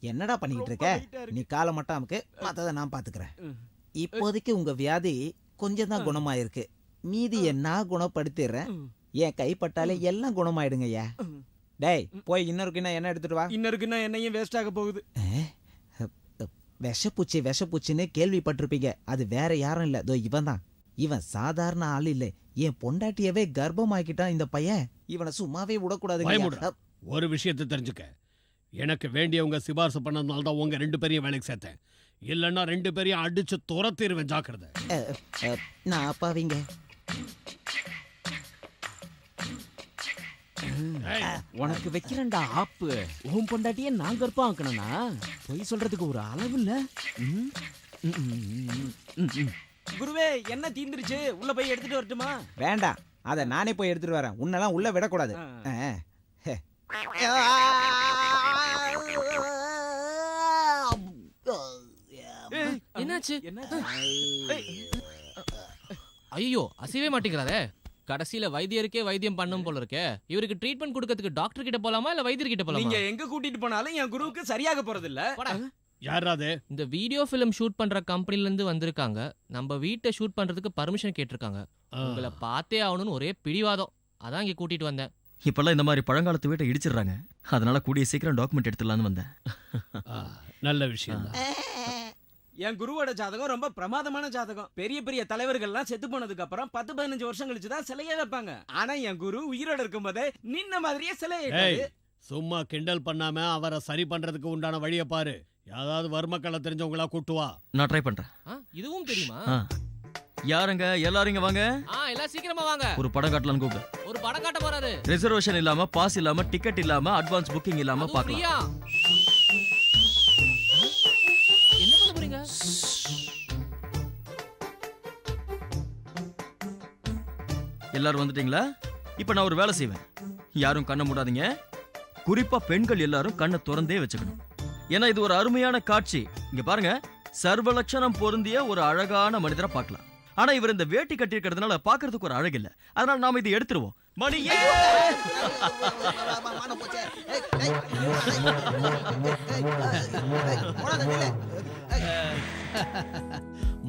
என்னடா பண்ணிட்டு இருக்க? நீ காலை மட்டும் அமுக்கு, மத்தத நான் பாத்துக்கிறேன். இப்போதைக்கு உங்க வியாதி கொஞ்சம் தான் குணமாயிருக்கு. மீதியை நான் குணப்படுத்திடுறேன். என் கைப்பட்டாலே எல்லாம் குணமாயிடுங்கய்யா. டேய், போய் இன்னொரு கிண்ணம் எண்ணெய் எடுத்துட்டு வா. இன்னொரு கிண்ணம் எண்ணெயும் வேஸ்ட் ஆக போகுது. விஷப்பூச்சின்னு கேள்விப்பட்டிருப்பீங்க. அது வேற யாரும் இல்ல, இதோ இவன் தான். இவன் சாதாரண ஆள் இல்ல. என் பொண்டாட்டியவே கர்ப்பமாக்கிட்டான் இந்த பையன். இவனை சும்மாவே விடக்கூடாது. ஒரு விஷயத்தை தெரிஞ்சுக்க, எனக்கு வேண்டியவங்க சிபாரிசு பண்ணதுனால தான் உங்க 2 பேரையும் வேலைக்கு சேர்த்தேன். இல்லைன்னா 2 பேரையும் அடிச்சு துரத்திடுவேன், ஜாக்கிரதை. நான் அப்பாவிங்க. உனக்கு வைக்கிறேன்டா ஆப்பு. உன் பொண்டாட்டியே நான் கர்ப்பம் ஆக்கணும்னா பொய் சொல்றதுக்கு ஒரு அளவு இல்ல. குருவே, என்ன தீந்துருச்சு? உள்ள போய் எடுத்துட்டு வரட்டுமா? வேண்டாம், அத நானே போய் எடுத்துட்டு வரேன். உன்னெல்லாம் உள்ள விடக்கூடாது. என்னாச்சு? ஐயோ, அசைவே மாட்டேங்கிறாரே. கடைசியில வைத்தியருக்கே வைத்தியம் பண்ணும் போல இருக்கே. இவருக்கு ட்ரீட்மெண்ட் கொடுக்கிறதுக்கு டாக்டர் கிட்ட போலாமா இல்ல வைத்தியர் கிட்ட போலாமா? நீங்க எங்க கூட்டிட்டு போனாலும் என் குருவுக்கு சரியாக போறது இல்ல. யாராது? இந்த வீடியோ ஃபிலிம் ஷூட் பண்ற கம்பெனில இருந்து வந்திருக்காங்க. நம்ம வீட்டை ஷூட் பண்றதுக்கு பர்மிஷன் கேட்டிருக்காங்க. உங்களை பார்த்தே ஆகணும்னு ஒரே பிடிவாதம். அதான் இங்க கூட்டிட்டு வந்தேன். இப்பெல்லாம் இந்த மாதிரி பழங்காலத்து வீட்டை இடிச்சிடுறாங்க. அதனால கூடிய சீக்கிரம் டாக்குமெண்ட் எடுத்துடலான்னு வந்தேன். நல்ல விஷயம். என் குருவோட ஜாதகம் ரொம்ப பிரமாதமான ஜாதகம். பெரிய பெரிய தலைவர்கள்லாம் செத்து போனதுக்கு அப்புறம் 10-15 வருஷம் கழிச்சு தான் சிலையே வைப்பாங்க. ஆனா என் குரு உயிரோட இருக்கும் போதே நின்ன மாதிரியே சிலையை. சும்மா கிண்டல் பண்ணாம அவரை சரி பண்றதுக்கு உண்டான வழியை பாரு. யாராவது வர்மக்கலை தெரிஞ்சவங்களா கூட்டுவா. நான் ட்ரை பண்றேன். இதுவும் தெரியுமா? யாருங்க எல்லாரும் இங்க வாங்க. எல்லாம் சீக்கிரமா வாங்க. ஒரு படம் காட்டலாம்னு கூப்பிடு. ஒரு படம் காட்ட போறாரு. ரிசர்வேஷன் இல்லாம, பாஸ் இல்லாம, டிக்கெட் இல்லாம, அட்வான்ஸ் புக்கிங் இல்லாம பார்க்கலாம். என்ன பண்ண போறீங்க? எல்லாரும் வந்துட்டீங்களா? இப்ப நான் ஒரு வேலை செய்வேன். யாரும் கண்ணை மூடாதீங்க. குறிப்பா பெண்கள் எல்லாரும் கண்ணை திறந்தே வச்சுக்கணும். ஏன்னா இது ஒரு அருமையான காட்சி. இங்க பாருங்க, சர்வலட்சணம் பொருந்திய ஒரு அழகான மனிதரை பார்க்கலாம். ஆனா இவர் இந்த வேட்டி கட்டி இருக்கிறதுனால பாக்குறதுக்கு ஒரு அழகு இல்ல. அதனால நாம இதை எடுத்துருவோம். மணி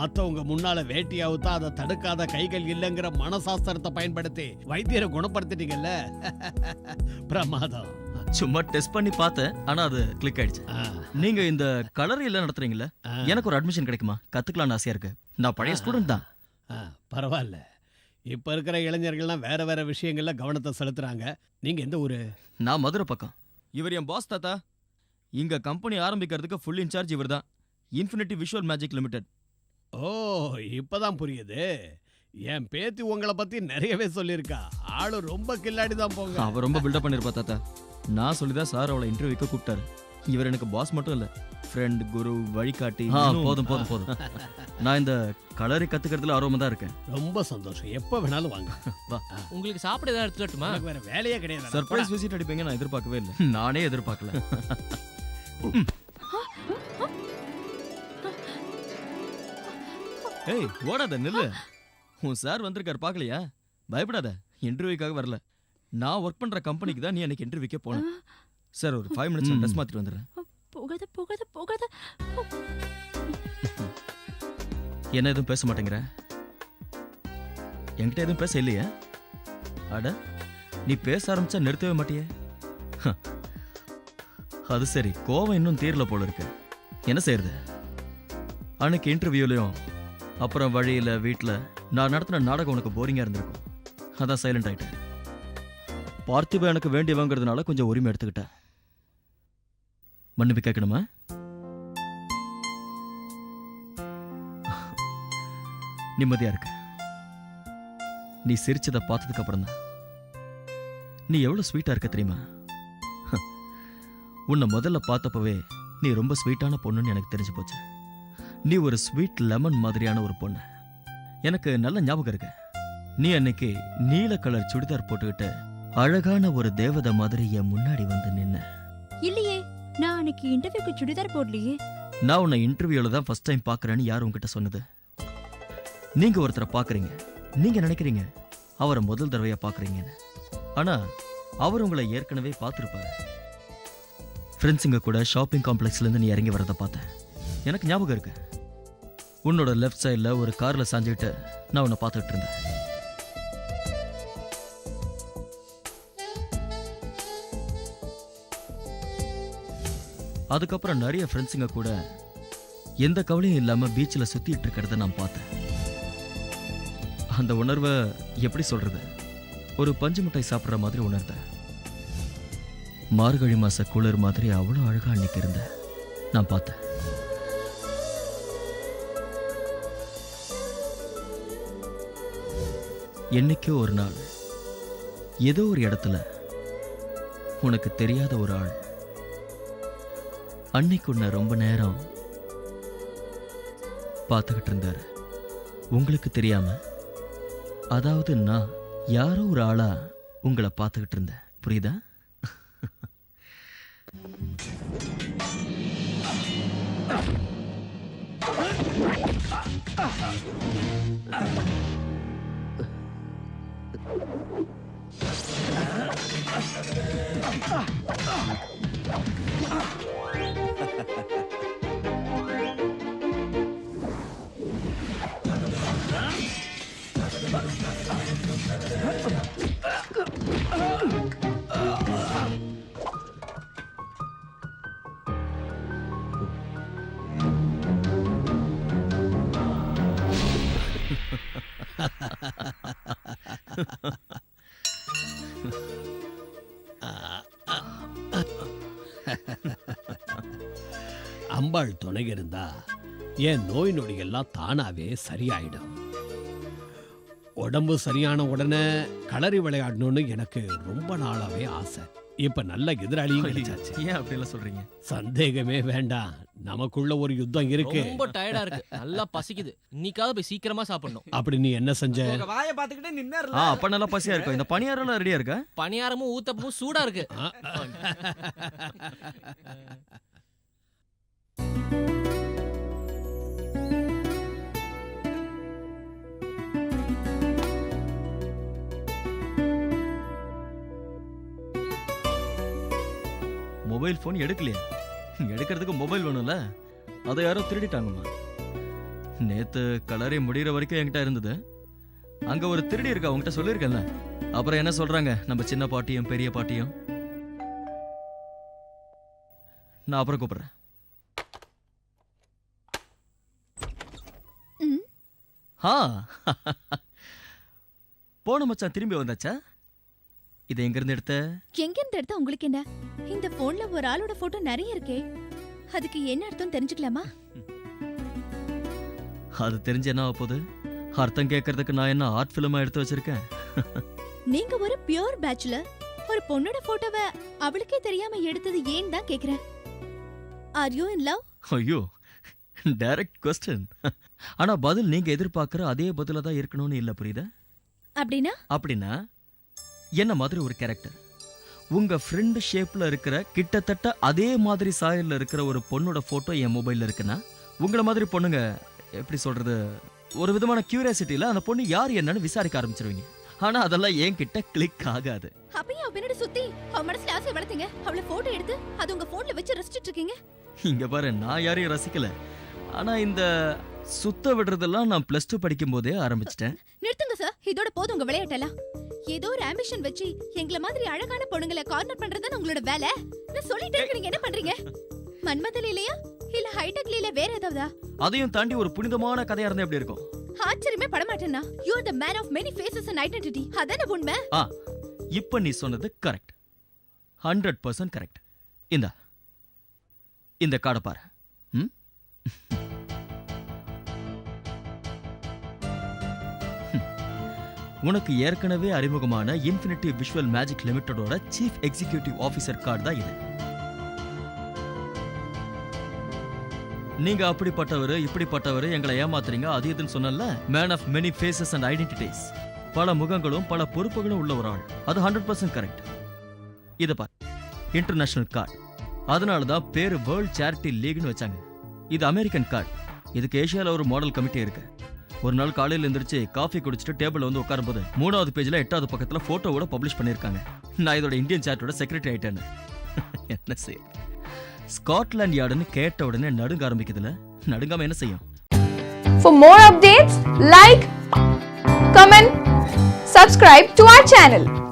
மத்தவங்க முன்னால வேட்டியாவுத்தான் அதை தடுக்காத கைகள் இல்லைங்கிற மனசாஸ்திரத்தை பயன்படுத்தி வைத்தியரை குணப்படுத்திட்டீங்கல்ல. பிரமாதம். சும்மா டெஸ்ட் பண்ணி பார்த்தேன். ஆனா அது கிளிக் ஆயிடுச்சு. நீங்க இந்த கலர் எல்லாம் நடத்துறீங்கல்ல, எனக்கு ஒரு அட்மிஷன் கிடைக்குமா? கத்துக்கலாம்னு ஆசையா இருக்கு. நான் பழைய ஸ்டூடெண்ட் தான். பரவாயில்ல. இப்ப இருக்கிற இளைஞர்கள்லாம் வேற வேற விஷயங்கள்ல கவனத்தை செலுத்துறாங்க. நீங்க எந்த ஊரு? நான் மதுரை பக்கம். இவர் என் பாஸ் தாத்தா. இங்க கம்பெனி ஆரம்பிக்கிறதுக்கு ஃபுல் இன்சார்ஜ் இவர் தான். Infinity Visual Magic Limited. ஓ, இப்பதான் புரியுது. என் பேத்தி உங்களை பத்தி நிறையவே சொல்லியிருக்கா. ஆளு ரொம்ப கில்லாடி தான் போங்க. அவ ரொம்ப பில்டப் பண்ணிருப்பா தாத்தா. நான் சொல்லிதான் சார் அவளை இன்டர்வியூக்கு கூப்பிட்டாரு. இவர் எனக்கு பாஸ் மட்டும் இல்ல, ஃப்ரெண்ட், குரு, வழிகாட்டி. போதும் போதும் போதும். நான் இந்த கலரை கத்துக்கிறதுல ஆர்வமா தான் இருக்கேன். ரொம்ப சந்தோஷம். எப்ப வேணாலும் வாங்க. உங்களுக்கு சாப்பிட ஏதாவது எடுத்துட்டுமா? வேற வேலையே கிடையாது. சர்ப்ரைஸ் விசிட் அடிப்பீங்க நான் எதிர்பார்க்கவே இல்லை. நானே எதிர்பார்க்கல. ஏய், ஓடாத, நில்லு. உன் சார் வந்திருக்காரு, பார்க்கலையா? பயப்படாத, இன்டர்வியூக்காக வரல. நான் ஒர்க் பண்ற கம்பெனிக்கு தான் நீ எனக்கு இன்டர்வியூக்கே போன. சார், ஒரு 5 மினிட்ஸ் ட்ரெஸ் மாத்திட்டு வந்துடுறேன். போகாத போகாத போகாத. என்ன எதுவும் பேச மாட்டேங்கிற? என்கிட்ட எதுவும் பேச இல்லையா? அட, நீ பேச ஆரம்பிச்சா நிறுத்தவே மாட்டியே. அது சரி, கோவம் இன்னும் தீரல போல இருக்கு. என்ன செய்யறது? அன்னைக்கு இன்டர்வியூலையும் அப்புறம் வழியில வீட்டுல நான் நடத்தின நாடகம் உனக்கு போரிங்கா இருந்திருக்கும். அதான் சைலண்ட் ஆயிட்டேன். பார்த்திபா எனக்கு வேண்டியவங்கிறதுனால கொஞ்சம் உரிமை எடுத்துக்கிட்டேன். மன்னிப்பு கேட்கணுமா? நிம்மதியா இருக்க. நீ சிரிச்சதை பார்த்ததுக்கு அப்புறம் தான். நீ எவ்வளவு ஸ்வீட்டா இருக்க தெரியுமா? உன்னை முதல்ல பார்த்தப்பவே நீ ரொம்ப ஸ்வீட்டான பொண்ணுன்னு எனக்கு தெரிஞ்சு போச்சு. நீ ஒரு ஸ்வீட் லெமன் மாதிரியான ஒரு பொண்ணு. எனக்கு நல்ல ஞாபகம் இருக்கு. நீ அன்னைக்கு நீல கலர் சுடிதார் போட்டுக்கிட்டு அழகான ஒரு தேவதை மாதிரி என் முன்னாடி வந்து நின்ன. இல்லையே, நான் அன்னைக்கு இன்டர்வியூக்கு சுடிதார் போடலையே. நான் உன்னை இன்டர்வியூல தான் ஃபர்ஸ்ட் டைம் பார்க்கறேன்னு யார் உங்ககிட்ட சொன்னது? நீங்க ஒருத்தரை பார்க்கறீங்க, நீங்க நினைக்கிறீங்க அவரை முதல் தடவையா பார்க்கறீங்கன்னு. ஆனா அவர் உங்களை ஏற்கனவே பார்த்திருப்பாரு. ஃப்ரெண்ட்ஸுங்க கூட ஷாப்பிங் காம்ப்ளெக்ஸ்லேருந்து நீ இறங்கி வரதை பார்த்தேன். எனக்கு ஞாபகம் இருக்கு. உன்னோட லெஃப்ட் சைடில் ஒரு காரில் சாஞ்சிக்கிட்டு நான் உன்னை பார்த்துக்கிட்டு இருந்தேன். அதுக்கப்புறம் நிறைய ஃப்ரெண்ட்ஸுங்க கூட எந்த கவலையும் இல்லாமல் பீச்சில் சுற்றிட்டு இருக்கிறத நான் பார்த்தேன். அந்த உணர்வை எப்படி சொல்றது, ஒரு பஞ்சு மிட்டாய் சாப்பிட்ற மாதிரி உணர்ந்தேன். மார்கழி மாச குளிர் மாதிரி அவ்வளோ அழகா அன்னைக்கு இருந்த நான் பார்த்தேன். என்னைக்கோ ஒரு நாள் ஏதோ ஒரு இடத்துல உனக்கு தெரியாத ஒரு ஆள் அன்னைக்கு உன்னை ரொம்ப நேரம் பார்த்துக்கிட்டு இருந்தாரு. உங்களுக்கு தெரியாம, அதாவது நான் யாரோ ஒரு ஆளா உங்களை பார்த்துக்கிட்டு இருந்தேன். புரியுதா? அம்பாள் துணை இருந்தா என் நோய் நொடியெல்லாம் தானாவே சரியாயிடும். உடம்பு சரியான உடனே களரி விளையாடணும்னு எனக்கு ரொம்ப நாளாவே ஆசை. இப்ப நல்ல எதிராளியும் கிடைச்சாச்சு. ஏன் அப்படியெல்லாம் சொல்றீங்க? சந்தேகமே வேண்டாம், நமக்குள்ள ஒரு யுத்தம் இருக்கு. ரொம்ப டயர்டா இருக்கு, நல்லா பசிக்குது. இன்னைக்காவது போய் சீக்கிரமா சாப்பிடணும். அப்படி நீ என்ன செஞ்ச? உங்க வாயை பார்த்துக்கிட்டே நின்னாரு. அப்ப நல்லா பசியா இருக்கும். இந்த பணியாரம் ரெடியா இருக்கா? பணியாரமும் ஊத்தப்பமும் சூடா இருக்கு. மொபைல் போன் எடுக்கலையா? எடுக்கிறதுக்கு மொபைல் வேணும்ல, அதை யாரோ திருடிட்டாங்கம்மா. நேத்து கலரை முடிகிற வரைக்கும் என்கிட்ட இருந்தது. அங்க ஒரு திருடி இருக்கா, உங்ககிட்ட சொல்லியிருக்கேன்ல. அப்புறம் என்ன சொல்றாங்க நம்ம சின்ன பாட்டியும் பெரிய பாட்டியும்? நான் அப்புறம் கூப்பிடுறேன். போன மச்சான் திரும்பி வந்தாச்சா? இதை எங்க இருந்து எடுத்த? எங்க இருந்து எடுத்தா உங்களுக்கு என்ன? இந்த போன்ல ஒரு ஆளோட போட்டோ நிறைய இருக்கே, அதுக்கு என்ன அர்த்தம் தெரிஞ்சுக்கலாமா? அது தெரிஞ்சு என்ன போகுது? அர்த்தம் கேட்கறதுக்கு நான் என்ன ஆர்ட் பிலிமா எடுத்து வச்சிருக்கேன்? நீங்க ஒரு பியூர் பேச்சுலர், ஒரு பொண்ணோட போட்டோவை அவளுக்கே தெரியாம எடுத்தது ஏன் தான் கேக்குறேன். Are you in love? ஐயோ, டைரக்ட் क्वेश्चन. ஆனா பதில் நீங்க எதிர்பார்க்கிற அதே பதில தான் இருக்கணும்னு இல்ல, புரியுதா? அப்படின்னா என்ன மாதிரி ஒரு கேரக்டர், உங்க ஃப்ரெண்ட் ஷேப்ல இருக்கிற கிட்டத்தட்ட அதே மாதிரி சாயல்ல இருக்கிற ஒரு பொண்ணோட போட்டோ என் மொபைல்ல இருக்குன்னா, உங்களை மாதிரி பொண்ணுங்க எப்படி சொல்றது, ஒரு விதமான கியூரியாசிட்டியில அந்த பொண்ணு யார் என்னன்னு விசாரிக்க ஆரம்பிச்சிருவீங்க. ஆனா அதெல்லாம் என்கிட்ட கிளிக் ஆகாது. அப்பயே அவ பின்னாடி சுத்தி அவ மனசுல ஆசை வளர்த்தீங்க, அவளை போட்டோ எடுத்து அது உங்க போன்ல வச்சு ரசிச்சிட்டு இருக்கீங்க. இங்க பாரு, நான் யாரையும் ரசிக்கல. ஆனா இந்த சுத்த விடுறதெல்லாம் நான் +2 படிக்கும் போதே ஆரம்பிச்சிட்டேன். நிறுத்துங்க சார், இதோட போதும் உங்க விளையாட்டெல்லாம். ஏதோ ஒரு ஆம்பிஷன் வச்சு எங்கள மாதிரி அழகான பொண்ணுங்களை கார்னர் பண்றதுதான் உங்களோட வேலை. நான் சொல்லிட்டே இருக்கீங்க, என்ன பண்றீங்க? மன்மதல இல்லையா இல்ல ஹைடெக்ல இல்ல வேற ஏதாவதா? அதையும் தாண்டி ஒரு புனிதமான கதையா இருந்தா எப்படி இருக்கும்? ஆச்சரியமே படமாட்டேன்னா. You are the man of many faces and identity. அதானே உண்மை? இப்ப நீ சொன்னது கரெக்ட், 100% கரெக்ட். இந்த கார்டை பாரு. உனக்கு ஏற்கனவே அறிமுகமான இன்ஃபினிட்டி விஷுவல் மேஜிக் லிமிடெடோட சீஃப் எக்ஸிகியூட்டிவ் ஆபீசர் கார்டு தான் இது. நீங்க அப்படிப்பட்டவர் இப்படிப்பட்டவர் எங்களை ஏமாத்துறீங்க அது இதுன்னு சொன்னல. Man of many faces and identities, பல முகங்களும் பல பொறுப்புகளும் உள்ள ஒரு ஆள். அது 100% கரெக்ட். இத பார், இன்டர்நேஷனல் கார்டு. அதனால தான் பேரு வேர்ல்ட் சேரிட்டி லீக்னு வச்சாங்க. இது அமெரிக்கன் கார்டு. இதுக்கு ஏசியால ஒரு மாடல் கமிட்டி இருக்கு. ஒரு நாள் காலையில் எந்திரிச்சு காஃபி குடிச்சிட்டு டேபிள் வந்து உட்காரும்போது 3வது பேஜ்ல 8வது பக்கத்துல போட்டோவோட பப்ளிஷ் பண்ணிருக்காங்க. நான் இதோட இந்தியன் சார்ட்டோட செக்ரட்டரி ஆயிட்டேன்னு. என்ன செய்ய? ஸ்காட்லாண்ட் யார்டுன்னு கேட்ட உடனே நடுங்க ஆரம்பிக்குதுல, நடுங்காம என்ன செய்யும்? For more updates, like, comment, subscribe to our channel.